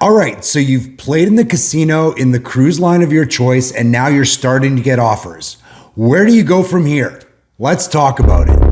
All right, so you've played in the casino in the cruise line of your choice, and now you're starting to get offers. Where do you go from here? Let's talk about it.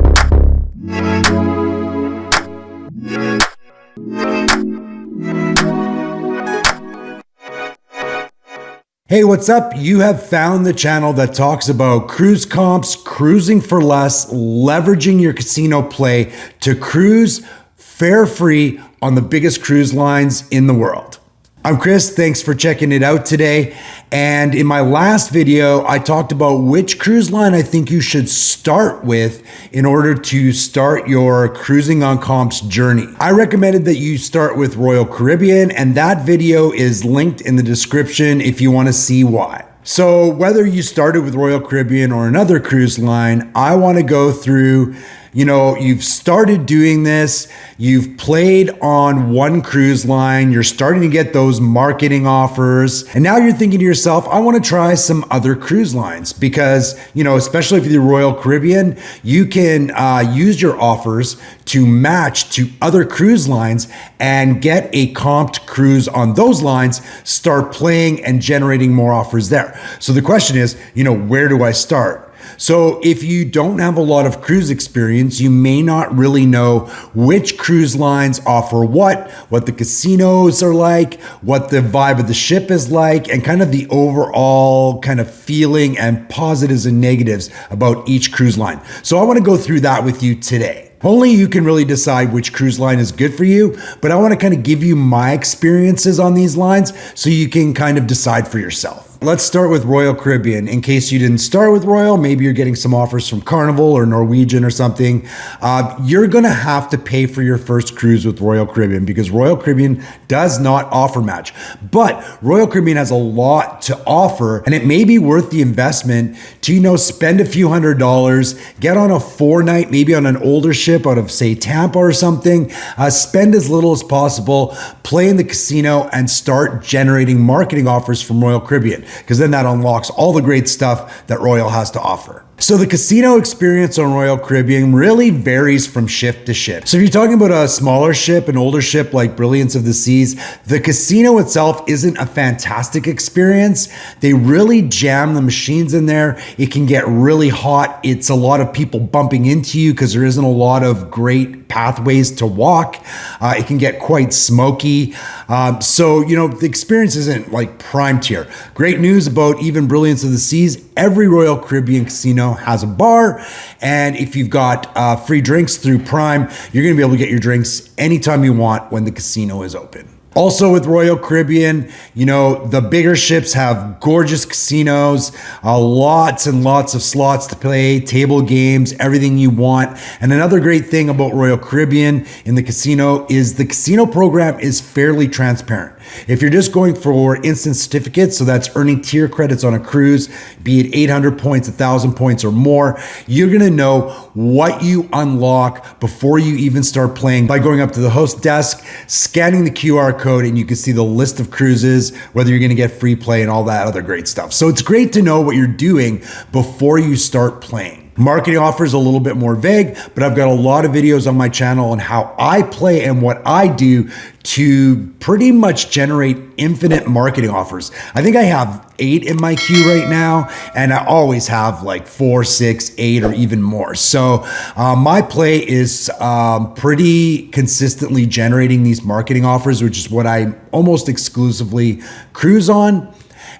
Hey, what's up? You have found the channel that talks about cruise comps, cruising for less, leveraging your casino play to cruise fare free on the biggest cruise lines in the world. I'm Chris, thanks for checking it out today. And in my last video, I talked about which cruise line I think you should start with in order to start your cruising on comps journey. I recommended that you start with Royal Caribbean, and that video is linked in the description if you want to see why. So whether you started with Royal Caribbean or another cruise line, I want to go through, you've started doing this, you've played on one cruise line, you're starting to get those marketing offers, and now you're thinking to yourself, I want to try some other cruise lines because, especially if you're Royal Caribbean, you can use your offers to match to other cruise lines and get a comped cruise on those lines, start playing and generating more offers there. So the question is, where do I start? So if you don't have a lot of cruise experience, you may not really know which cruise lines offer what the casinos are like, what the vibe of the ship is like, and kind of the overall kind of feeling and positives and negatives about each cruise line. So I want to go through that with you today. Only you can really decide which cruise line is good for you, but I want to kind of give you my experiences on these lines so you can kind of decide for yourself. Let's start with Royal Caribbean. In case you didn't start with Royal, maybe you're getting some offers from Carnival or Norwegian or something. You're going to have to pay for your first cruise with Royal Caribbean because Royal Caribbean does not offer match. But Royal Caribbean has a lot to offer, and it may be worth the investment to, spend a few $100s, get on a 4-night, maybe on an older ship out of, say, Tampa or something, spend as little as possible, play in the casino, and start generating marketing offers from Royal Caribbean, because then that unlocks all the great stuff that Royal has to offer. So the casino experience on Royal Caribbean really varies from ship to ship. So if you're talking about a smaller ship, an older ship like Brilliance of the Seas, the casino itself isn't a fantastic experience. They really jam the machines in there. It can get really hot. It's a lot of people bumping into you because there isn't a lot of great pathways to walk. It can get quite smoky. So the experience isn't like prime tier. Great news about even Brilliance of the Seas, every Royal Caribbean casino has a bar, and if you've got free drinks through Prime, you're going to be able to get your drinks anytime you want when the casino is open. Also with Royal Caribbean, the bigger ships have gorgeous casinos, lots and lots of slots to play, table games, everything you want. And another great thing about Royal Caribbean in the casino is the casino program is fairly transparent. If you're just going for instant certificates, so that's earning tier credits on a cruise, be it 800 points, 1,000 points or more, you're going to know what you unlock before you even start playing by going up to the host desk, scanning the QR code, and you can see the list of cruises, whether you're going to get free play and all that other great stuff. So it's great to know what you're doing before you start playing. Marketing offers a little bit more vague, but I've got a lot of videos on my channel on how I play and what I do to pretty much generate infinite marketing offers. I think I have 8 in my queue right now, and I always have like 4, 6, 8, or even more. So my play is pretty consistently generating these marketing offers, which is what I almost exclusively cruise on.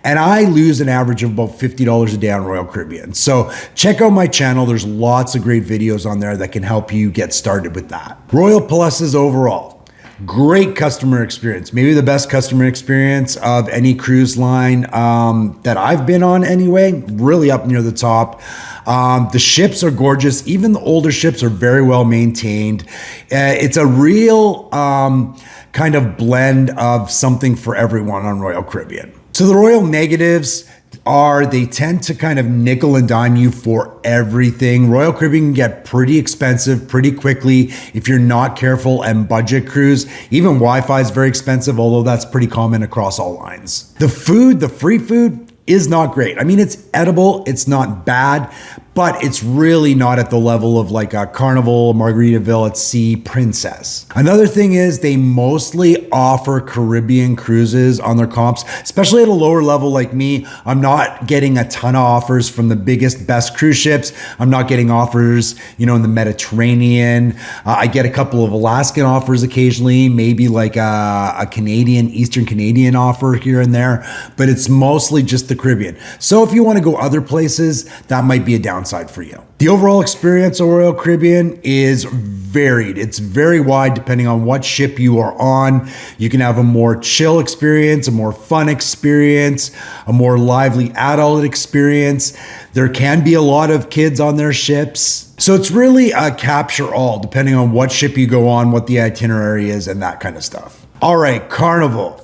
And I lose an average of about $50 a day on Royal Caribbean. So check out my channel. There's lots of great videos on there that can help you get started with that. Royal Pluses overall, great customer experience. Maybe the best customer experience of any cruise line that I've been on anyway, really up near the top. The ships are gorgeous. Even the older ships are very well maintained. It's a real kind of blend of something for everyone on Royal Caribbean. So the Royal negatives are they tend to kind of nickel and dime you for everything. Royal Caribbean can get pretty expensive pretty quickly if you're not careful and budget cruise. Even Wi-Fi is very expensive, although that's pretty common across all lines. The food, the free food, is not great. I mean, it's edible, it's not bad, but it's really not at the level of like a Carnival, Margaritaville at Sea, Princess. Another thing is they mostly offer Caribbean cruises on their comps, especially at a lower level like me. I'm not getting a ton of offers from the biggest, best cruise ships. I'm not getting offers, in the Mediterranean. I get a couple of Alaskan offers occasionally, maybe like a Canadian, Eastern Canadian offer here and there, but it's mostly just the Caribbean. So if you want to go other places, that might be a downside for you. The overall experience of Royal Caribbean is varied. It's very wide depending on what ship you are on. You can have a more chill experience, a more fun experience, a more lively adult experience. There can be a lot of kids on their ships. So it's really a capture all depending on what ship you go on, what the itinerary is, and that kind of stuff. All right, Carnival.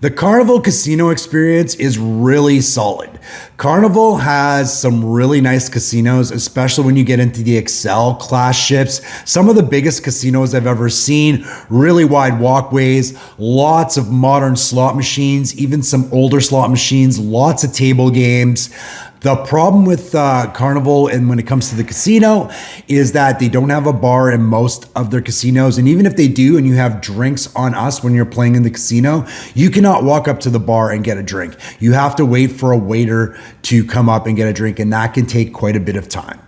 The Carnival casino experience is really solid. Carnival has some really nice casinos, especially when you get into the Excel class ships. Some of the biggest casinos I've ever seen, really wide walkways, lots of modern slot machines, even some older slot machines, lots of table games. The problem with Carnival and when it comes to the casino is that they don't have a bar in most of their casinos. And even if they do and you have drinks on us when you're playing in the casino, you cannot walk up to the bar and get a drink. You have to wait for a waiter to come up and get a drink, and that can take quite a bit of time.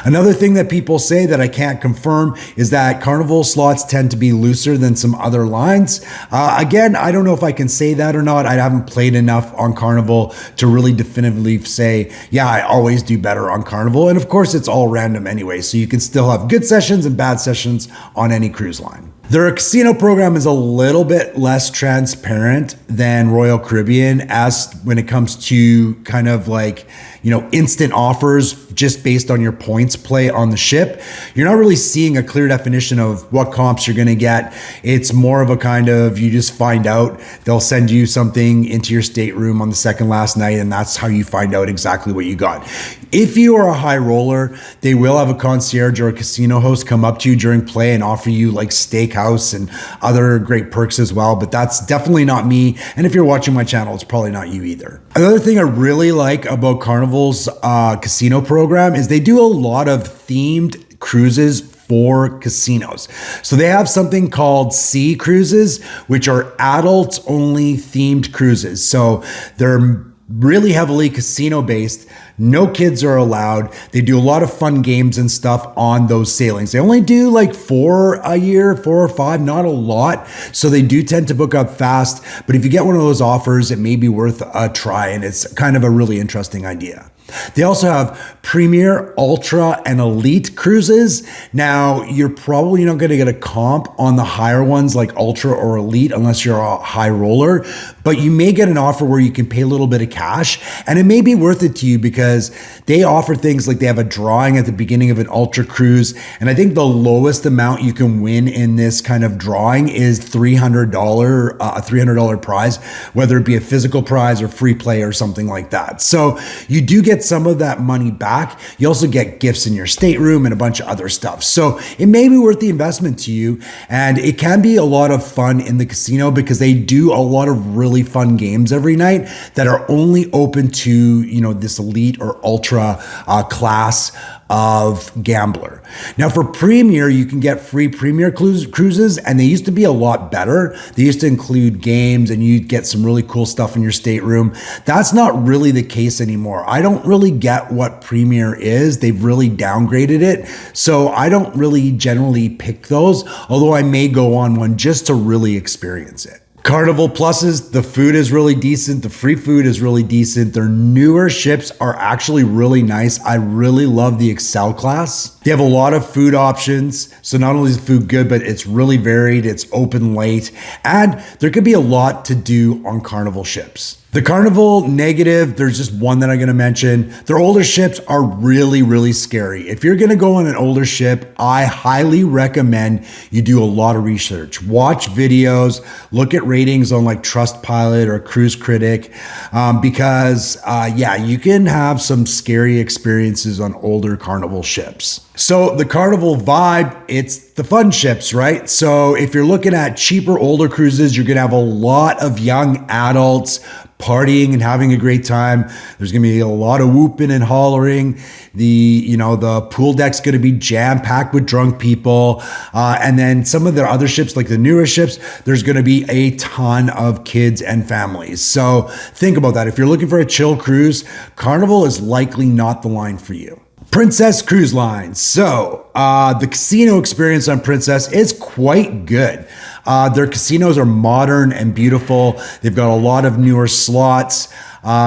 Another thing that people say that I can't confirm is that Carnival slots tend to be looser than some other lines. Again, I don't know if I can say that or not. I haven't played enough on Carnival to really definitively say, yeah, I always do better on Carnival. And of course, it's all random anyway, so you can still have good sessions and bad sessions on any cruise line. Their casino program is a little bit less transparent than Royal Caribbean as when it comes to kind of like, instant offers just based on your points play on the ship. You're not really seeing a clear definition of what comps you're going to get. It's more of a kind of, you just find out. They'll send you something into your stateroom on the second last night, and that's how you find out exactly what you got. If you are a high roller, they will have a concierge or a casino host come up to you during play and offer you like steakhouse and other great perks as well, but that's definitely not me. And if you're watching my channel, it's probably not you either. Another thing I really like about Carnival's casino program is they do a lot of themed cruises for casinos. So they have something called Sea Cruises, which are adults only themed cruises. So they're really heavily casino based. No kids are allowed. They do a lot of fun games and stuff on those sailings. They only do like 4 a year, 4 or 5, not a lot. So they do tend to book up fast. But if you get one of those offers, it may be worth a try. And it's kind of a really interesting idea. They also have Premier, Ultra, and Elite cruises. Now, you're probably not going to get a comp on the higher ones like Ultra or Elite unless you're a high roller, but you may get an offer where you can pay a little bit of cash, and it may be worth it to you because they offer things like they have a drawing at the beginning of an Ultra cruise, and I think the lowest amount you can win in this kind of drawing is $300, a $300 prize, whether it be a physical prize or free play or something like that. So you do get some of that money back. You also get gifts in your stateroom and a bunch of other stuff. So it may be worth the investment to you. And it can be a lot of fun in the casino because they do a lot of really fun games every night that are only open to, this elite or ultra class of gambler. Now for Premier, you can get free Premier cruises, and they used to be a lot better. They used to include games and you get some really cool stuff in your stateroom. That's not really the case anymore. I don't really get what Premier is. They've really downgraded it. So I don't really generally pick those, although I may go on one just to really experience it. Carnival Pluses, the food is really decent. The free food is really decent. Their newer ships are actually really nice. I really love the Excel class. They have a lot of food options. So not only is the food good, but it's really varied. It's open late. And there could be a lot to do on Carnival ships. The Carnival negative, there's just one that I'm going to mention. Their older ships are really, really scary. If you're going to go on an older ship, I highly recommend you do a lot of research. Watch videos, look at ratings on like Trustpilot or Cruise Critic, because you can have some scary experiences on older Carnival ships. So the Carnival vibe, it's the fun ships, right? So if you're looking at cheaper, older cruises, you're going to have a lot of young adults, partying and having a great time. There's going to be a lot of whooping and hollering. The pool deck's going to be jam-packed with drunk people. And then some of the other ships, like the newer ships, there's going to be a ton of kids and families. So think about that. If you're looking for a chill cruise, Carnival is likely not the line for you. Princess Cruise Line. So the casino experience on Princess is quite good. Their casinos are modern and beautiful. They've got a lot of newer slots.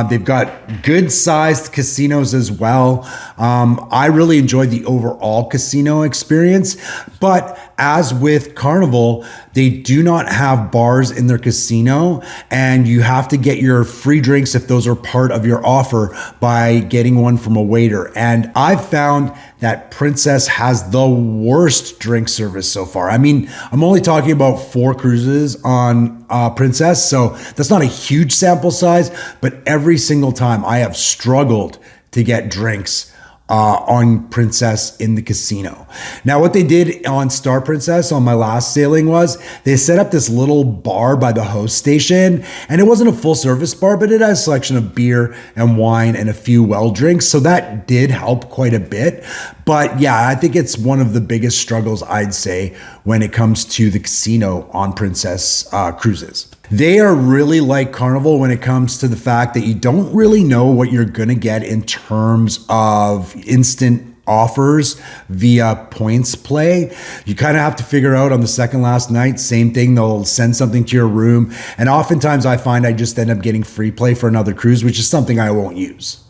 They've got good sized casinos as well. I really enjoyed the overall casino experience, but as with Carnival, they do not have bars in their casino, and you have to get your free drinks if those are part of your offer by getting one from a waiter. And I've found that Princess has the worst drink service so far. I mean, I'm only talking about 4 cruises on Princess, so that's not a huge sample size, but every single time I have struggled to get drinks on Princess in the casino. Now, what they did on Star Princess on my last sailing was they set up this little bar by the host station, and it wasn't a full service bar, but it had a selection of beer and wine and a few well drinks. So that did help quite a bit. But yeah, I think it's one of the biggest struggles, I'd say, when it comes to the casino on Princess cruises. They are really like Carnival when it comes to the fact that you don't really know what you're going to get in terms of instant offers via points play. You kind of have to figure out on the second last night, same thing, they'll send something to your room. And oftentimes I find I just end up getting free play for another cruise, which is something I won't use.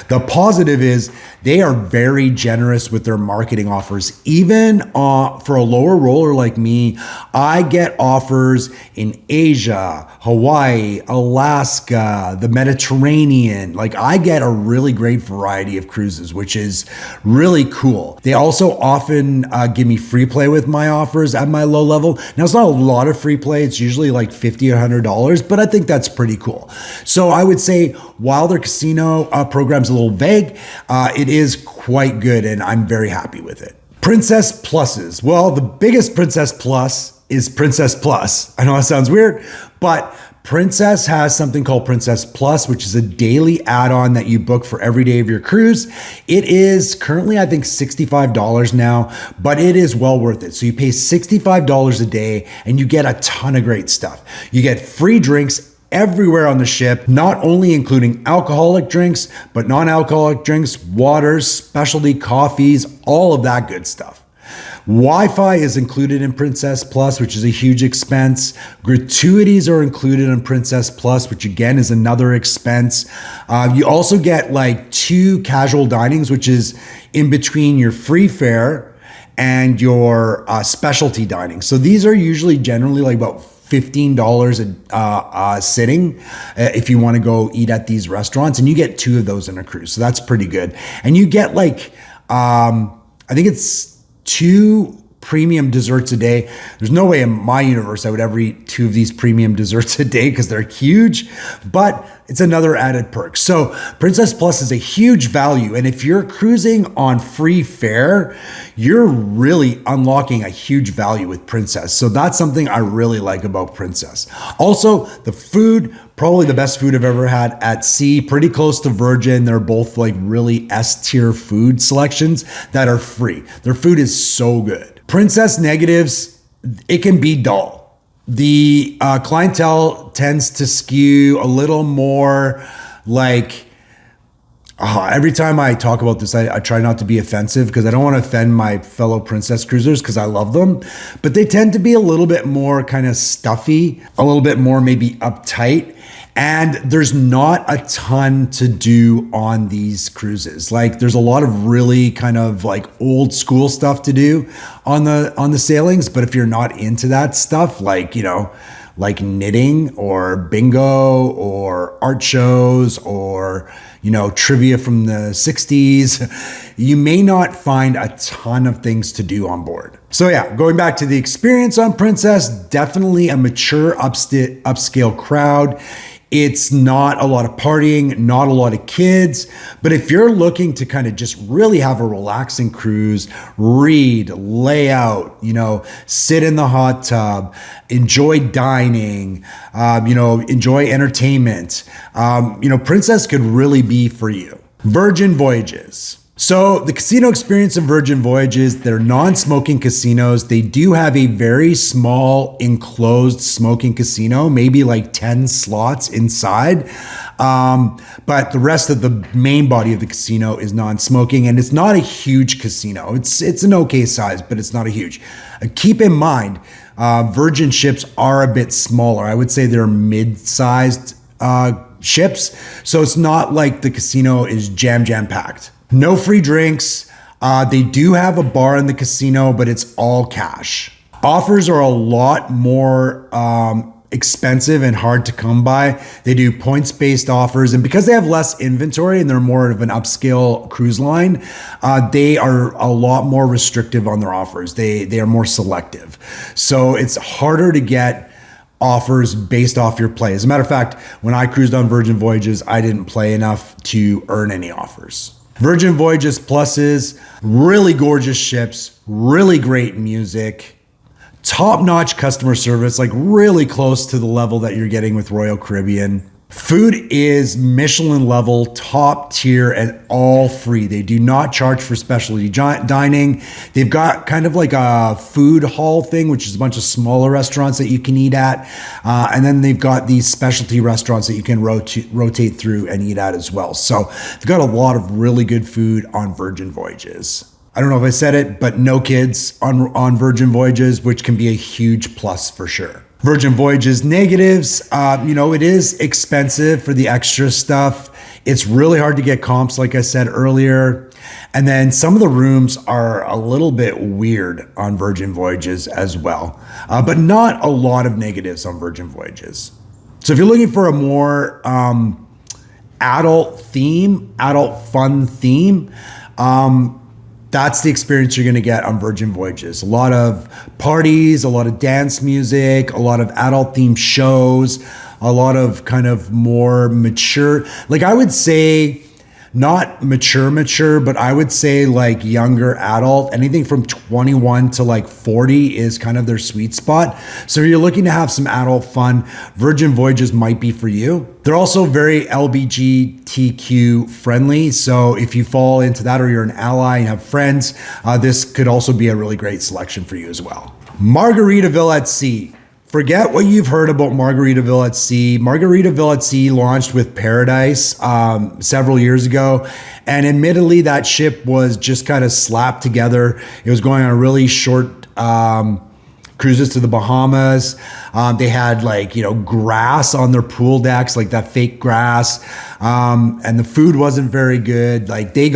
The positive is they are very generous with their marketing offers. Even for a lower roller like me, I get offers in Asia, Hawaii, Alaska, the Mediterranean. Like, I get a really great variety of cruises, which is really cool. They also often give me free play with my offers at my low level. Now, it's not a lot of free play. It's usually like $50 or $100, but I think that's pretty cool. So I would say while their casino program's a little vague, it is quite good, and I'm very happy with it. Princess Pluses. Well, the biggest Princess Plus is Princess Plus. I know that sounds weird, but Princess has something called Princess Plus, which is a daily add-on that you book for every day of your cruise. It is currently, I think, $65 now, but it is well worth it. So you pay $65 a day and you get a ton of great stuff. You get free drinks everywhere on the ship, not only including alcoholic drinks, but non-alcoholic drinks, waters, specialty coffees, all of that good stuff. Wi-Fi is included in Princess Plus, which is a huge expense. Gratuities are included in Princess Plus, which again is another expense. You also get like 2 casual dinings, which is in between your free fare and your specialty dining. So these are usually generally like about $15 a sitting if you want to go eat at these restaurants, and you get 2 of those in a cruise. So that's pretty good. And you get like, I think it's 2 premium desserts a day. There's no way in my universe I would ever eat 2 of these premium desserts a day because they're huge, but it's another added perk. So Princess Plus is a huge value. And if you're cruising on free fare, you're really unlocking a huge value with Princess. So that's something I really like about Princess. Also, the food, probably the best food I've ever had at sea, pretty close to Virgin. They're both like really S-tier food selections that are free. Their food is so good. Princess negatives, it can be dull. The clientele tends to skew a little more like, every time I talk about this, I try not to be offensive because I don't want to offend my fellow Princess cruisers because I love them, but they tend to be a little bit more kind of stuffy, a little bit more maybe uptight. And there's not a ton to do on these cruises. Like, there's a lot of really kind of like old school stuff to do on the sailings. But if you're not into that stuff, like, like knitting or bingo or art shows or, trivia from the 60s, you may not find a ton of things to do on board. So yeah, going back to the experience on Princess, definitely a mature upscale crowd. It's not a lot of partying, not a lot of kids. But if you're looking to kind of just really have a relaxing cruise, read, lay out, sit in the hot tub, enjoy dining, enjoy entertainment, Princess could really be for you. Virgin Voyages. So the casino experience of Virgin Voyages, they're non-smoking casinos. They do have a very small enclosed smoking casino, maybe like 10 slots inside. But the rest of the main body of the casino is non-smoking, and it's not a huge casino. It's an okay size, but it's not a huge. Keep in mind, Virgin ships are a bit smaller. I would say they're mid-sized ships. So it's not like the casino is jam packed. No free drinks. They do have a bar in the casino, but it's all cash. Offers are a lot more expensive and hard to come by. They do points-based offers, and because they have less inventory and they're more of an upscale cruise line, they are a lot more restrictive on their offers. They are more selective. So it's harder to get offers based off your play. As a matter of fact, when I cruised on Virgin Voyages, I didn't play enough to earn any offers. Virgin Voyages pluses, really gorgeous ships, really great music, top-notch customer service, like really close to the level that you're getting with Royal Caribbean. Food is Michelin level, top tier, and all free. They do not charge for specialty dining. They've got kind of like a food hall thing, which is a bunch of smaller restaurants that you can eat at. And then they've got these specialty restaurants that you can rotate through and eat at as well. So they've got a lot of really good food on Virgin Voyages. I don't know if I said it, but no kids on Virgin Voyages, which can be a huge plus for sure. Virgin Voyages negatives, it is expensive for the extra stuff. It's really hard to get comps, like I said earlier. And then some of the rooms are a little bit weird on Virgin Voyages as well, but not a lot of negatives on Virgin Voyages. So if you're looking for a more adult fun theme, that's the experience you're going to get on Virgin Voyages. A lot of parties, a lot of dance music, a lot of adult themed shows, a lot of kind of more mature, like I would say not mature, but I would say like younger adult, anything from 21 to like 40 is kind of their sweet spot. So if you're looking to have some adult fun, Virgin Voyages might be for you. They're also very LGBTQ friendly. So if you fall into that or you're an ally and have friends, this could also be a really great selection for you as well. Margaritaville at Sea. Forget what you've heard about Margaritaville at Sea. Margaritaville at Sea launched with Paradise several years ago. And admittedly, that ship was just kind of slapped together. It was going on really short cruises to the Bahamas. They had grass on their pool decks, like that fake grass. And the food wasn't very good. Like they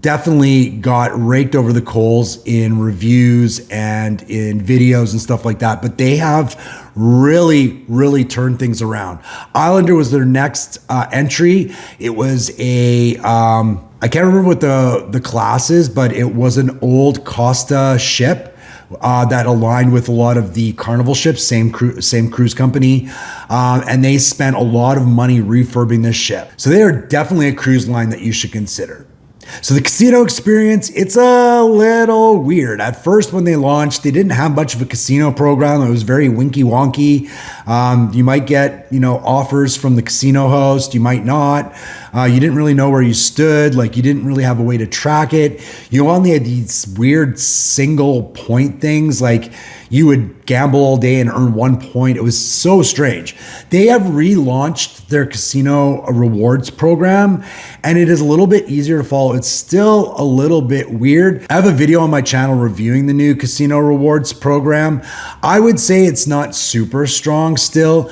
definitely got raked over the coals in reviews and in videos and stuff like that, but they have really turned things around. Islander was their next entry. It was I can't remember what the class is, but it was an old Costa ship that aligned with a lot of the Carnival ships, same cruise company, and they spent a lot of money refurbing this ship. So they are definitely a cruise line that you should consider. So the casino experience, it's a little weird. At first, when they launched, they didn't have much of a casino program. It was very winky wonky. You might get, offers from the casino host. You might not. You didn't really know where you stood. Like you didn't really have a way to track it. You only had these weird single point things. Like you would gamble all day and earn 1 point. It was so strange. They have relaunched their casino rewards program, and it is a little bit easier to follow. It's still a little bit weird. I have a video on my channel reviewing the new casino rewards program. I would say it's not super strong still.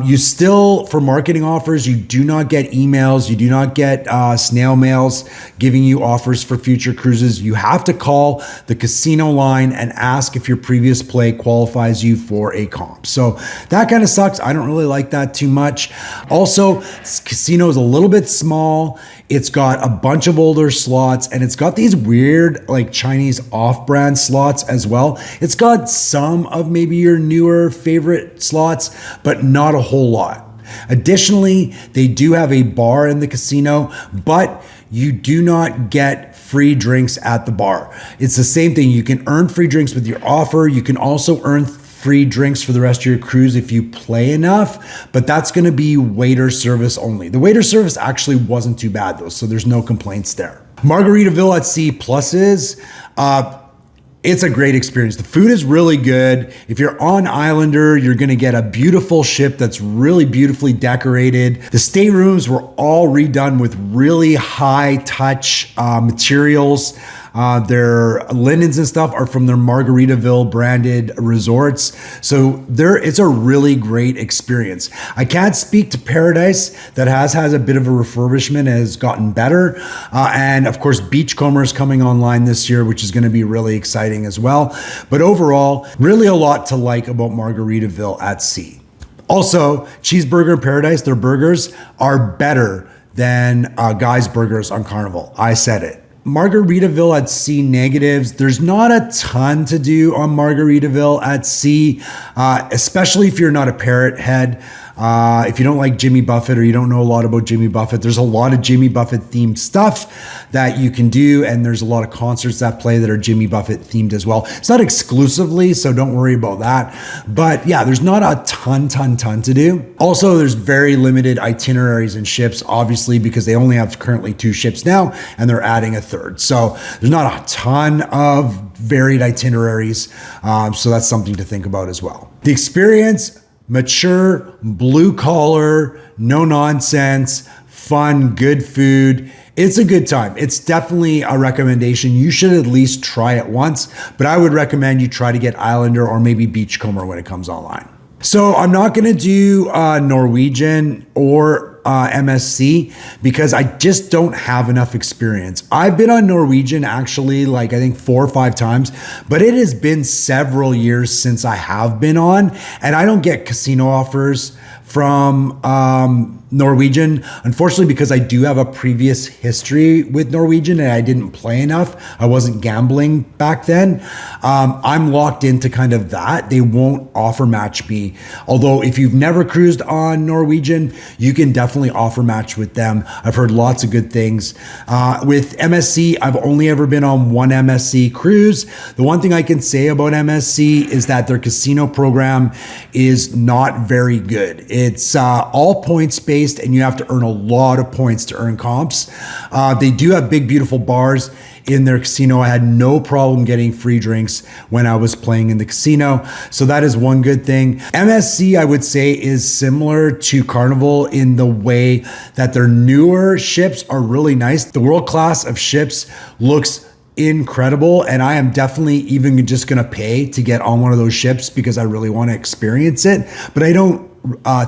You still, for marketing offers, you do not get emails. You do not get snail mails giving you offers for future cruises. You have to call the casino line and ask if your previous play qualifies you for a comp. So that kind of sucks. I don't really like that too much. Also, this casino is a little bit small. It's got a bunch of older slots, and it's got these weird like Chinese off-brand slots as well. It's got some of maybe your newer favorite slots, but not a whole lot. Additionally, they do have a bar in the casino, but you do not get free drinks at the bar. It's the same thing. You can earn free drinks with your offer. You can also earn free drinks for the rest of your cruise if you play enough, but that's going to be waiter service only. The waiter service actually wasn't too bad though, so there's no complaints there. Margaritaville at Sea pluses. It's a great experience. The food is really good. If you're on Islander, you're gonna get a beautiful ship that's really beautifully decorated. The staterooms were all redone with really high touch materials. Their linens and stuff are from their Margaritaville branded resorts. So it's a really great experience. I can't speak to Paradise that has a bit of a refurbishment and has gotten better. And of course, Beachcomber is coming online this year, which is going to be really exciting as well. But overall, really a lot to like about Margaritaville at Sea. Also, Cheeseburger in Paradise, their burgers are better than Guy's Burgers on Carnival. I said it. Margaritaville at Sea negatives. There's not a ton to do on Margaritaville at Sea, especially if you're not a parrot head. If you don't like Jimmy Buffett or you don't know a lot about Jimmy Buffett, there's a lot of Jimmy Buffett themed stuff that you can do. And there's a lot of concerts that play that are Jimmy Buffett themed as well. It's not exclusively, so don't worry about that. But yeah, there's not a ton to do. Also, there's very limited itineraries and ships, obviously, because they only have currently 2 ships now and they're adding a 3rd. So there's not a ton of varied itineraries. So that's something to think about as well. The experience, mature, blue collar, no nonsense, fun, good food. It's a good time. It's definitely a recommendation. You should at least try it once, but I would recommend you try to get Islander or maybe Beachcomber when it comes online. So I'm not going to do Norwegian or MSC because I just don't have enough experience. I've been on Norwegian actually I think 4 or 5 times, but it has been several years since I have been on, and I don't get casino offers from Norwegian, unfortunately, because I do have a previous history with Norwegian and I didn't play enough. I wasn't gambling back then. I'm locked into kind of that. They won't offer match me. Although if you've never cruised on Norwegian, you can definitely offer match with them. I've heard lots of good things. With MSC, I've only ever been on one MSC cruise. The one thing I can say about MSC is that their casino program is not very good. It's all points based, and you have to earn a lot of points to earn comps. They do have big, beautiful bars in their casino. I had no problem getting free drinks when I was playing in the casino. So that is one good thing. MSC, I would say, is similar to Carnival in the way that their newer ships are really nice. The world class of ships looks incredible, and I am definitely even just gonna pay to get on one of those ships because I really want to experience it. But I don't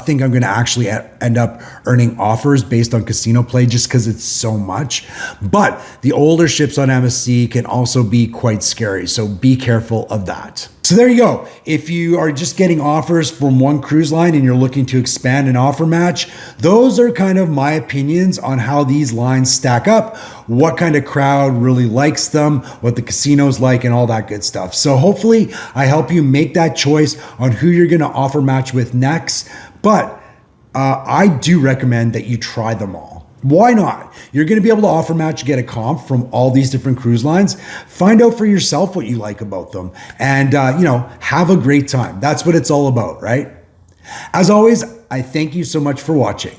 think I'm going to actually end up earning offers based on casino play just because it's so much. But the older ships on MSC can also be quite scary, so be careful of that. So there you go. If you are just getting offers from one cruise line and you're looking to expand an offer match, those are kind of my opinions on how these lines stack up, what kind of crowd really likes them, what the casino's like, and all that good stuff. So hopefully I help you make that choice on who you're going to offer match with next. But I do recommend that you try them all. Why not? You're going to be able to offer match, get a comp from all these different cruise lines. Find out for yourself what you like about them, and have a great time. That's what it's all about, right? As always, I thank you so much for watching.